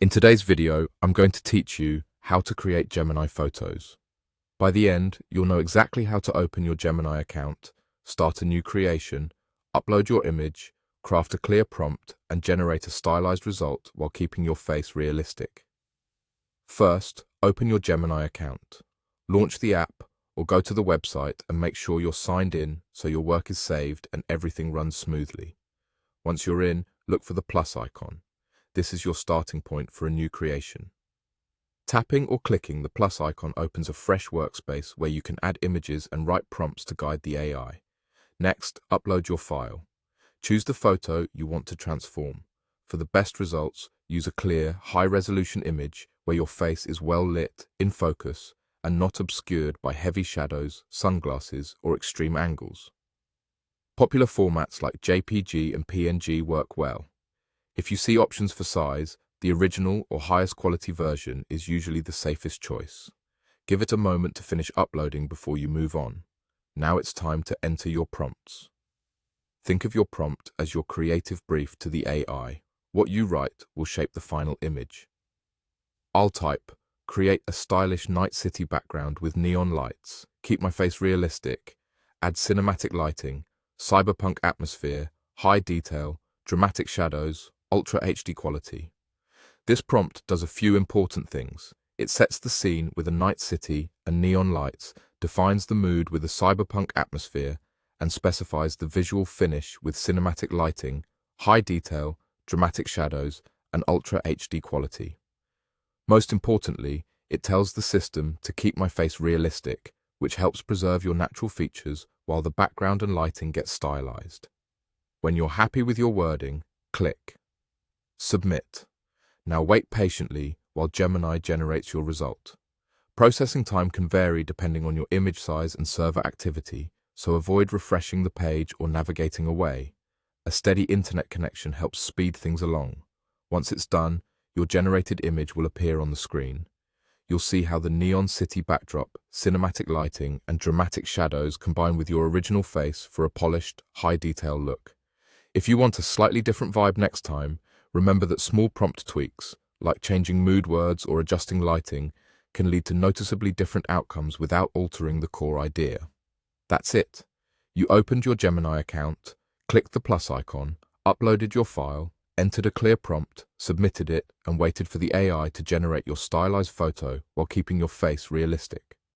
In today's video, I'm going to teach you how to create Gemini Photos. By the end, you'll know exactly how to open your Gemini account, start a new creation, upload your image, craft a clear prompt, and generate a stylized result while keeping your face realistic. First, open your Gemini account. Launch the app or go to the website and make sure you're signed in so your work is saved and everything runs smoothly. Once you're in, look for the plus icon. This is your starting point for a new creation. Tapping or clicking the plus icon opens a fresh workspace where you can add images and write prompts to guide the AI. Next, upload your file. Choose the photo you want to transform. For the best results, use a clear, high-resolution image where your face is well lit, in focus, and not obscured by heavy shadows, sunglasses, or extreme angles. Popular formats like JPG and PNG work well. If you see options for size, the original or highest quality version is usually the safest choice. Give it a moment to finish uploading before you move on. Now it's time to enter your prompts. Think of your prompt as your creative brief to the AI. What you write will shape the final image. I'll type, create a stylish night city background with neon lights, keep my face realistic, add cinematic lighting, cyberpunk atmosphere, high detail, dramatic shadows, Ultra HD quality. This prompt does a few important things. It sets the scene with a night city and neon lights, defines the mood with a cyberpunk atmosphere, and specifies the visual finish with cinematic lighting, high detail, dramatic shadows, and Ultra HD quality. Most importantly, it tells the system to keep my face realistic, which helps preserve your natural features while the background and lighting get stylized. When you're happy with your wording, click Submit. Now wait patiently while Gemini generates your result. Processing time can vary depending on your image size and server activity, so avoid refreshing the page or navigating away. A steady internet connection helps speed things along. Once it's done, your generated image will appear on the screen. You'll see how the neon city backdrop, cinematic lighting, and dramatic shadows combine with your original face for a polished, high-detail look. If you want a slightly different vibe next time, remember that small prompt tweaks, like changing mood words or adjusting lighting, can lead to noticeably different outcomes without altering the core idea. That's it. You opened your Gemini account, clicked the plus icon, uploaded your file, entered a clear prompt, submitted it, and waited for the AI to generate your stylized photo while keeping your face realistic.